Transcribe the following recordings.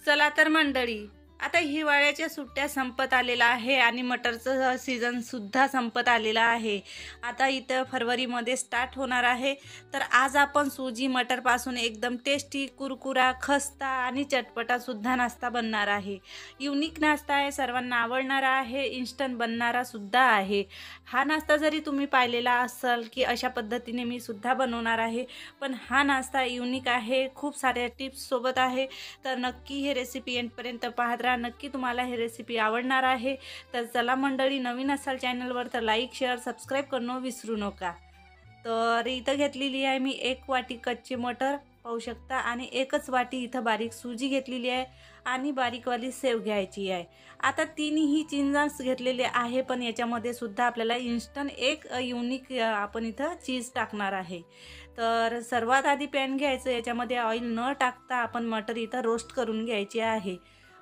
चला तर मंडळी, आता हिवाळ्याच्या सुट्ट्या संपत आलेला आहे आणि मटरचं सीझन सुद्धा संपत आलेला आहे। आता इथं फरवरीमध्ये स्टार्ट होणार आहे। तर आज आपण सुजी मटरपासून एकदम टेस्टी, कुरकुरा, खस्ता आणि चटपटा सुद्धा नाश्ता बनणार आहे। युनिक नाश्ता आहे, सर्वांना आवडणारा आहे, इन्स्टंट बनणारा सुद्धा आहे। हा नाश्ता जरी तुम्ही पाहिलेला असेल की अशा पद्धतीने मी सुद्धा बनवणार आहे, पण हा नाश्ता युनिक आहे, खूप साऱ्या टिप्स सोबत आहे। तर नक्की हे रेसिपी एंडपर्यंत पाहत राहा, नक्की तुम्हाला हे रेसिपी आवडणार आहे। तर चला मंडळी, नवीन असाल चॅनलवर तर लाईक शेअर सबस्क्राईब करणं विसरू नका। तर इथं घेतलेली आहे मी 1 वाटी कच्चे मटर पाहू शकता, आणि 1च वाटी इथं बारीक सुजी घेतलेली आहे आणि बारीकवाली सेव घ्यायची आहे। आता तिन्ही चीज घेतलेले आहे, पण याच्यामध्ये सुद्धा आपल्याला इन्स्टंट एक युनिक आपण इथं चीज टाकणार आहे। तर सर्वात आधी पॅन घ्यायचं, याच्यामध्ये ऑइल न टाकता आपण मटर इथं रोस्ट करून घ्यायची आहे।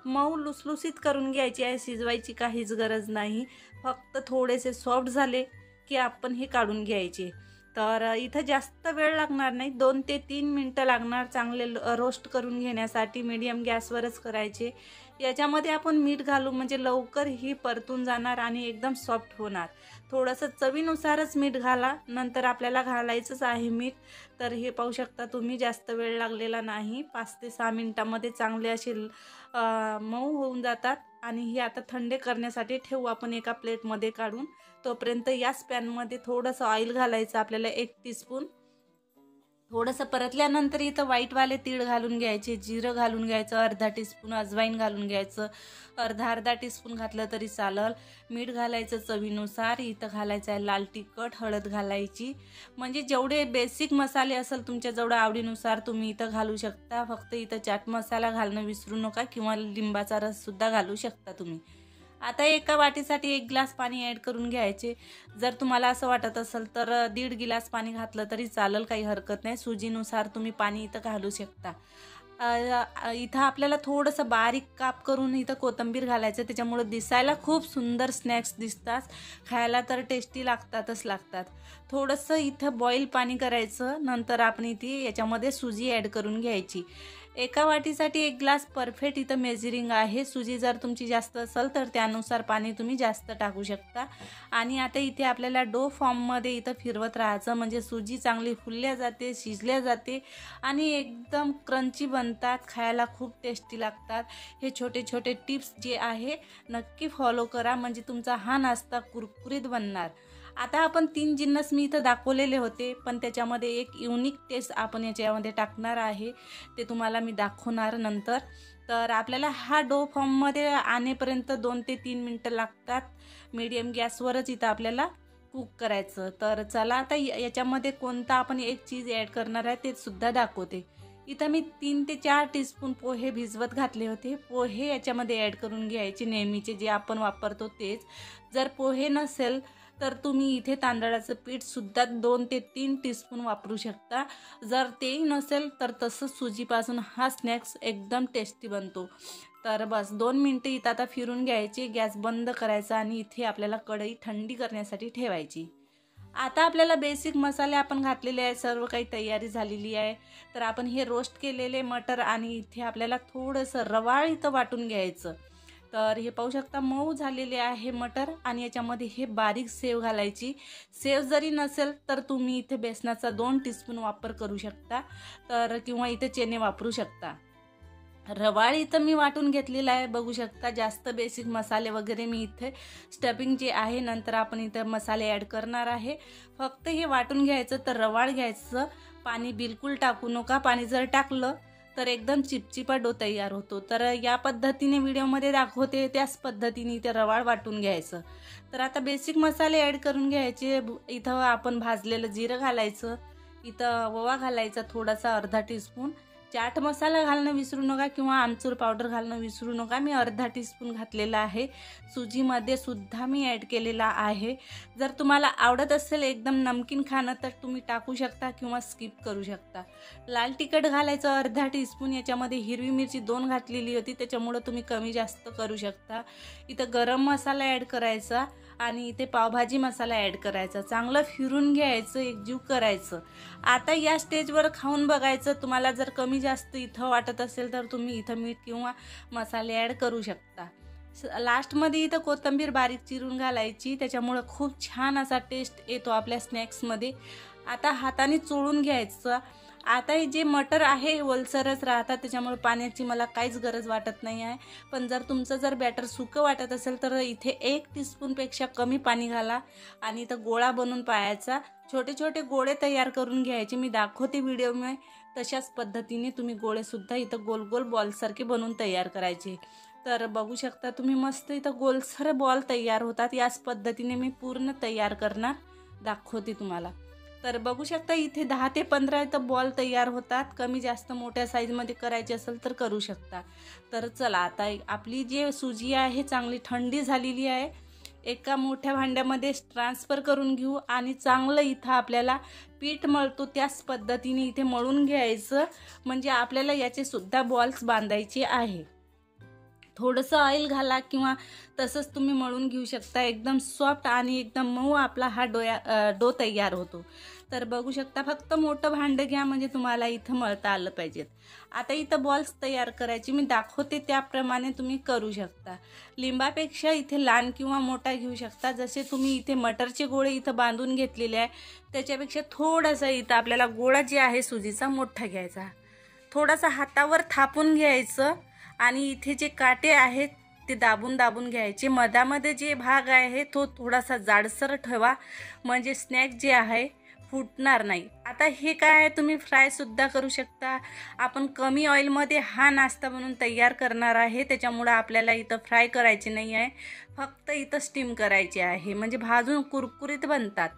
मऊ लुसलुसीत करून घ्यायची आहे, शिजवायची काहीच गरज नाही। फक्त थोडेसे सॉफ्ट झाले की आपण हे काढून घ्यायचे। तर इथं जास्त वेळ लागणार नाही, 2 ते 3 मिनटं लागणार चांगले रोस्ट करून घेण्यासाठी। मीडियम गॅसवरच करायचे। याच्यामध्ये आपण मीठ घालू म्हणजे लवकर ही परतून जाणार आणि एकदम सॉफ्ट होणार। थोडंसं चवीनुसारच मीठ घाला, नंतर आपल्याला घालायचंच आहे मीठ। तर हे पाहू शकता तुम्ही, जास्त वेळ लागलेला नाही, 5 ते 6 मिनिटांमध्ये चांगले असे मऊ होऊन जातात। आणि हे आता थंड करण्यासाठी ठेवू आपण एका प्लेटमध्ये काढून। तोपर्यंत याच पॅनमध्ये थोडंसं ऑइल घालायचं आपल्याला, 1 टीस्पून। थोडंसं परतल्यानंतर इथं व्हाईटवाले तीळ घालून घ्यायचे, जिरं घालून घ्यायचं, अर्धा टीस्पून अजवाईन घालून घ्यायचं, अर्धा टीस्पून घातलं तरी चालेल। मीठ घालायचं चवीनुसार, इथं घालायचं आहे लाल तिखट, हळद घालायची। म्हणजे जेवढे बेसिक मसाले असेल तुमच्या जेवढ्या आवडीनुसार तुम्ही इथं घालू शकता। फक्त इथं चाट मसाला घालणं विसरू नका, किंवा लिंबाचा रस सुद्धा घालू शकता तुम्ही। आता एका वाटीसाठी 1 ग्लास पाणी ॲड करून घ्यायचे। जर तुम्हाला असं वाटत असेल तर 1.5 गिलास पाणी घातलं तरी चालेल, काही हरकत नाही। सुजीनुसार तुम्ही पाणी इथं घालू शकता। इथं आपल्याला थोडंसं बारीक काप करून इथं कोथिंबीर घालायचं, त्याच्यामुळे दिसायला खूप सुंदर स्नॅक्स दिसतात, खायला तर टेस्टी लागतातच लागतात। थोडंसं इथं बॉईल पाणी करायचं, नंतर आपण इथे याच्यामध्ये सुजी ॲड करून घ्यायची। एका वाटीसाठी 1 ग्लास परफेक्ट इथं मेजरिंग आहे। सुजी जर तुमची जास्त असेल तर त्यानुसार पाणी तुम्ही जास्त टाकू शकता। आणि आता इथे आपल्याला डो फॉर्ममध्ये इथं फिरवत राहायचं, म्हणजे सुजी चांगली फुलल्या जाते, शिजल्या जाते आणि एकदम क्रंची बनतात, खायला खूप टेस्टी लागतात। हे छोटे छोटे टिप्स जे आहे नक्की फॉलो करा, म्हणजे तुमचा हा नाश्ता कुरकुरीत बनणार। आता आपण 3 जिन्नस मी इथं दाखवलेले होते, पण त्याच्यामध्ये एक युनिक टेस्ट आपण याच्यामध्ये टाकणार आहे, ते तुम्हाला मी दाखवणार नंतर। तर आपल्याला हा डो फॉर्ममध्ये आणेपर्यंत 2 ते 3 मिनटं लागतात। मीडियम गॅसवरच इथं आपल्याला कुक करायचं। तर चला आता याच्यामध्ये कोणता आपण एक चीज ॲड करणार आहे ते सुद्धा दाखवते। इथं मी 3 ते 4 टीस्पून पोहे भिजवत घातले होते। पोहे याच्यामध्ये ॲड करून घ्यायचे, नेहमीचे जे आपण वापरतो तेच। जर पोहे नसेल तर तुम्ही इथे तांदळाचं पीठ सुद्धा 2 ते 3 टीस्पून वापरू शकता। जर तेही नसेल तर तसंच सुजीपासून हा स्नॅक्स एकदम टेस्टी बनतो। तर बस 2 मिनटं इथं आता फिरून घ्यायची, गॅस बंद करायचा आणि इथे आपल्याला कढई थंडी करण्यासाठी ठेवायची। आता आपल्याला बेसिक मसाले आपण घातलेले आहे, सर्व काही तयारी झालेली आहे। तर आपण हे रोस्ट केलेले मटर आणि इथे आपल्याला थोडंसं रवाळ इथं वाटून घ्यायचं। तर हे पाहू शकता मऊ झालेले आहे मटर, आणि याच्यामध्ये हे बारीक सेव घालायची। सेव जरी नसेल तर तुम्ही इथे बेसनाचा 2 टीस्पून वापर करू शकता, तर किंवा इथे चणे वापरू शकता। रवाळ इथं मी वाटून घेतलेला आहे, बघू शकता। जास्त बेसिक मसाले वगैरे मी इथे स्टफिंग जे आहे नंतर आपण इथं मसाले ॲड करणार आहे। फक्त हे वाटून घ्यायचं, तर रवाळ घ्यायचं, पाणी बिलकुल टाकू नका। पाणी जर टाकलं तर एकदम चिपचिपा डो तयार होतो। तर या पद्धतीने व्हिडिओमध्ये दाखवते त्याच पद्धतीने ते रवाळ वाटून घ्यायचं। तर आता बेसिक मसाले ॲड करून घ्यायचे। इथं आपण भाजलेलं जिरं घालायचं, इथं ओवा घालायचा थोडासा, अर्धा टीस्पून। चाट मसाला घालणं विसरू नका, किंवा आमचूर पावडर घालणं विसरू नका, मी अर्धा टीस्पून घातलेला आहे। सुजीमध्ये सुद्धा मी ॲड केलेला आहे। जर तुम्हाला आवडत असेल एकदम नमकीन खाणं तर तुम्ही टाकू शकता किंवा स्किप करू शकता। लाल तिखट घालायचं अर्धा टीस्पून, याच्यामध्ये हिरवी मिरची 2 घातलेली होती, त्याच्यामुळे तुम्ही कमी जास्त करू शकता। इथं गरम मसाला ॲड करायचा आणि इथे पावभाजी मसाला ॲड करायचा, चांगलं फिरून घ्यायचं, एकजीव करायचं। आता या स्टेजवर खाऊन बघायचं, तुम्हाला जर कमी कमी जास्त इथं वाटत असेल तर तुम्ही इथं मीठ किंवा मसाले ॲड करू शकता। लास्टमध्ये इथं कोथिंबीर बारीक चिरून घालायची, त्याच्यामुळं खूप छान असा टेस्ट येतो आपल्या स्नॅक्समध्ये। आता हाताने चोळून घ्यायचं। आता हे जे मटर आहे ओलसरच राहतात, त्याच्यामुळे पाण्याची मला काहीच गरज वाटत नाही आहे। पण जर तुमचं जर बॅटर सुकं वाटत असेल तर इथे 1 टीस्पूनपेक्षा कमी पाणी घाला आणि इथं गोळा बनवून पाहायचा। छोटे छोटे गोळे तयार करून घ्यायचे, मी दाखवते व्हिडिओमध्ये तशाच पद्धतीने तुम्ही गोळेसुद्धा इथं गोल गोल बॉलसारखे बनवून तयार करायचे। तर बघू शकता तुम्ही मस्त इथं गोलसर बॉल तयार होतात। याच पद्धतीने मी पूर्ण तयार करणार दाखवते तुम्हाला। तर बघू शकता इथे 10 ते 15 इथं बॉल तयार होतात। कमी जास्त मोठ्या साईजमध्ये करायचे असेल तर करू शकता। तर चला आता आपली जी सुजी आहे चांगली थंडी झालेली आहे, एका मोठ्या भांड्यामध्ये ट्रान्सफर करून घेऊ आणि चांगलं इथं आपल्याला पीठ मळतो त्याच पद्धतीने इथे मळून घ्यायचं, म्हणजे आपल्याला याचे सुद्धा बॉल्स बांधायचे आहे। थोडंसं ऑइल घाला किंवा तसंच तुम्ही मळून घेऊ शकता। एकदम सॉफ्ट आणि एकदम मऊ आपला हा डो तयार होतो। तर बघू शकता फक्त मोठं भांडं घ्या, म्हणजे तुम्हाला इथं मळता आलं पाहिजेत। आता इथं बॉल्स तयार करायची मी दाखवते त्याप्रमाणे तुम्ही करू शकता। लिंबापेक्षा इथे लहान किंवा मोठा घेऊ शकता। जसे तुम्ही इथे मटरचे गोळे इथं बांधून घेतलेले आहे, त्याच्यापेक्षा थोडासा इथं आपल्याला गोळा जे आहे सुजीचा मोठा घ्यायचा, थोडासा हातावर थापून घ्यायचं आणि इथे जे काटे आहेत ते दाबून दाबून घ्यायचे। मधामध्ये जे भाग आहे तो थोडासा जाडसर ठेवा, म्हणजे स्नॅक जे आहे फुटणार नाही। आता हे काय आहे तुम्ही फ्रायसुद्धा करू शकता। आपण कमी ऑइलमध्ये हा नाश्ता बनवून तयार करणार आहे, त्याच्यामुळं आपल्याला इथं फ्राय करायचे नाही आहे, फक्त इथं स्टीम करायचे आहे, म्हणजे भाजून कुरकुरीत बनतात।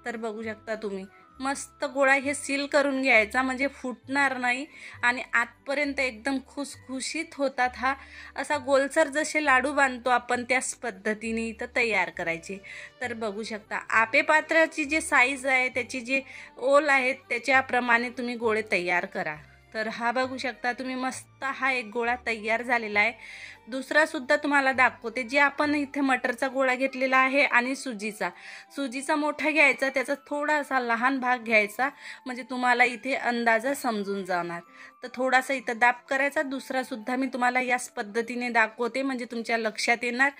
तर बघू शकता तुम्ही मस्त गोळा हे सील करून घ्यायचा, म्हणजे फुटणार नाही आणि आतपर्यंत एकदम खुसखुशीत होतात। हा असा गोलसर जसे लाडू बांधतो आपण त्याच पद्धतीने इथं तयार करायचे। तर बघू शकता आपे पात्राची जे साईज आहे त्याची जे ओल आहेत त्याच्याप्रमाणे तुम्ही गोळे तयार करा। तर हा बघू शकता तुम्ही मस्त हा एक गोळा तयार झालेला आहे। दुसरा सुद्धा तुम्हाला दाखवते, जे आपण इथे मटरचा गोळा घेतलेला आहे आणि सुजीचा मोठा घ्यायचा, त्याचा थोडासा लहान भाग घ्यायचा, म्हणजे तुम्हाला इथे अंदाजा समजून जाणार। तर थोडासा इथं दाब करायचा। दुसरा सुद्धा मी तुम्हाला याच पद्धतीने दाखवते, म्हणजे तुमच्या लक्षात येणार।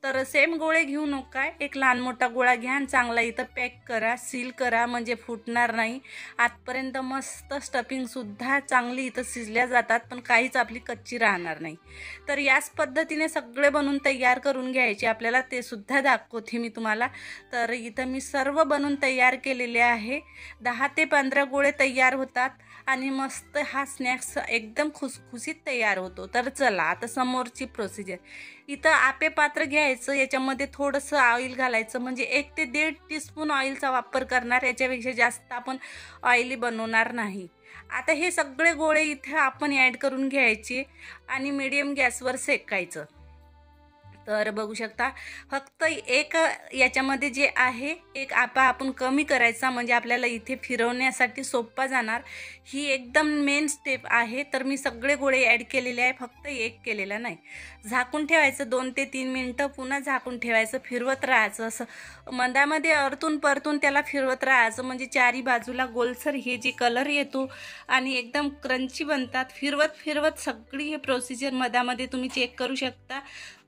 तर सेम गोळे घेऊ नका, एक लहान मोठा गोळा घ्या आणि चांगला इथं पॅक करा, सील करा, म्हणजे फुटणार नाही। आतपर्यंत मस्त स्टफिंगसुद्धा चांगली इथं शिजल्या जातात, पण काहीच आपली कच्ची राहणार नाही। तर याच पद्धतीने सगळे बनवून तयार करून घ्यायचे आपल्याला, ते सुद्धा दाखवते मी तुम्हाला। तर इथं मी सर्व बनवून तयार केलेले आहे। 10 ते 15 गोळे तयार होतात आणि मस्त हा स्नॅक्स एकदम खुसखुशीत तयार होतो। तर चला आता समोरची प्रोसिजर। इथं आपे पात्र घ्यायचं, याच्यामध्ये थोडंसं ऑइल घालायचं, म्हणजे 1 ते 1.5 टीस्पून ऑइलचा वापर करणार, याच्यापेक्षा जास्त आपण ऑइली बनवणार नाही। आता हे सगळे गोळे इथे आपण ॲड करून घ्यायचे आणि मीडियम गॅसवर शेकायचं। तर बघू शकता फक्त एक याच्यामध्ये जे आहे एक आपा आपण कमी करायचा, म्हणजे आपल्याला इथे फिरवण्यासाठी सोपा जाणार। ही एकदम मेन स्टेप आहे। तर मी सगळे गोळे ॲड केलेले आहे, फक्त एक केलेला नाही। झाकून ठेवायचं 2 ते 3 मिनटं, पुन्हा झाकून ठेवायचं, फिरवत राहायचं, असं मंदामध्ये परतून परतून त्याला फिरवत राहायचं, म्हणजे चारी बाजूला गोलसर हे जे कलर येतो आणि एकदम क्रंची बनतात। फिरवत फिरवत सगळी हे प्रोसिजर मधामध्ये तुम्ही चेक करू शकता।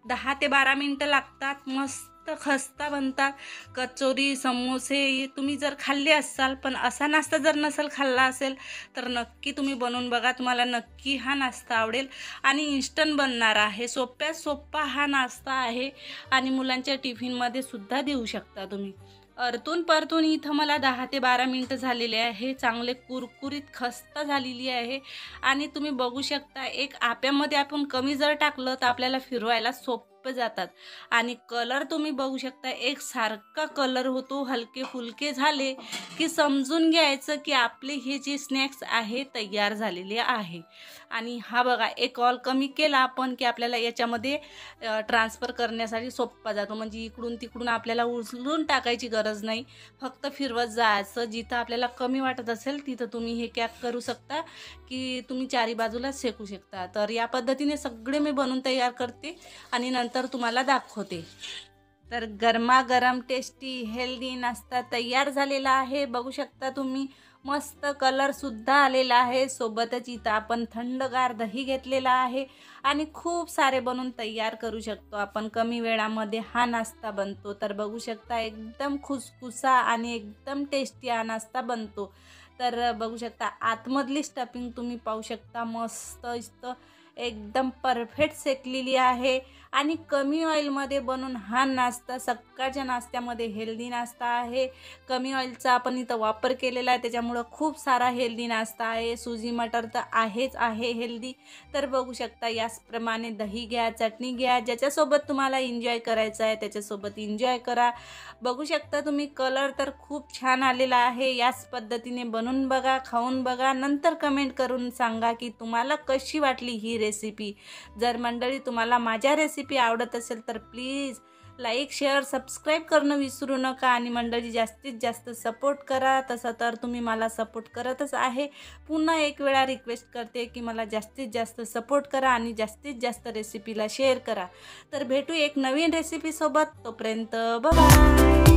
10 ते 12 मिनटं लागतात, मस्त खस्ता बनतात। कचोरी समोसे तुम्ही जर खाल्ले असाल, पण असा नाश्ता जर नसेल खाल्ला असेल तर नक्की तुम्ही बनवून बघा, तुम्हाला नक्की हा नाश्ता आवडेल आणि इन्स्टंट बनणार आहे। सोप्यात सोपा हा नाश्ता आहे आणि मुलांच्या टिफिनमध्ये सुद्धा देऊ शकता तुम्ही। परतून परतून इथं मला 10 ते 12 मिनटं झालेले आहे, चांगले कुरकुरीत खस्ता झालेली आहे आणि तुम्ही बघू शकता एक आप्यामध्ये आपण कमी जर टाकलं तर आपल्याला फिरवायला सोपं जातात आणि कलर तुम्ही बघू शकता एक सारखा कलर होतो। हलके फुलके झाले की समजून घ्यायचं की आपले हे जे स्नॅक्स आहे तयार झालेले आहे। आणि हा बघा एक ऑल कमी केला आपण की आपल्याला याच्यामध्ये ट्रान्सफर करण्यासाठी सोपा जातो, म्हणजे इकडून तिकडून आपल्याला उचलून टाकायची गरज नाही, फक्त फिरवत जायचं। जिथं आपल्याला कमी वाटत असेल तिथं तुम्ही हे कॅप करू शकता की तुम्ही चारी बाजूला शेकू शकता। तर या पद्धतीने सगळे मी बनवून तयार करते आणि नंतर तुम्हाला दाखवते। तर गरमागरम टेस्टी हेल्दी नाश्ता तयार झालेला आहे, बघू शकता तुम्ही। मस्त कलरसुद्धा आलेला आहे. सोबतच इथं आपण थंडगार दही घेतलेला आहे आणि खूप सारे बनवून तयार करू शकतो आपण. कमी वेळामध्ये हा नाश्ता बनतो. तर बघू शकता एकदम खुसखुसा आणि एकदम टेस्टी हा नाश्ता बनतो. तर बघू शकता आतमधली स्टफिंग तुम्ही पाहू शकता. मस्त इथं एकदम परफेक्ट शेकलेली आहे आणि कमी ऑइलमध्ये बनवून हा नाश्ता सकाळच्या नाश्त्यामध्ये हेल्दी नाश्ता आहे. कमी ऑइलचा आपण इथं वापर केलेला आहे, त्याच्यामुळं खूप सारा हेल्दी नाश्ता आहे. सुजी मटर तर आहेच आहे हेल्दी. तर बघू शकता याचप्रमाणे दही घ्या, चटणी घ्या, ज्याच्यासोबत तुम्हाला एन्जॉय करायचं आहे त्याच्यासोबत एन्जॉय करा. बघू शकता तुम्ही कलर तर खूप छान आलेला आहे. याच पद्धतीने बनवून बघा, खाऊन बघा, नंतर कमेंट करून सांगा की तुम्हाला कशी वाटली ही रेसिपी. जर मंडळी तुम्हाला माझ्या रेसिपी आवडत असेल तर प्लीज लाईक, शेअर, सबस्क्राईब करणं विसरू नका आणि मंडळी जास्तीत जास्त सपोर्ट करा. तसं तर तुम्ही मला सपोर्ट करतच आहे. पुन्हा एक वेळा रिक्वेस्ट करते की मला जास्तीत जास्त सपोर्ट करा आणि जास्तीत जास्त रेसिपीला शेअर करा. तर भेटू एक नवीन रेसिपीसोबत. तोपर्यंत बाय.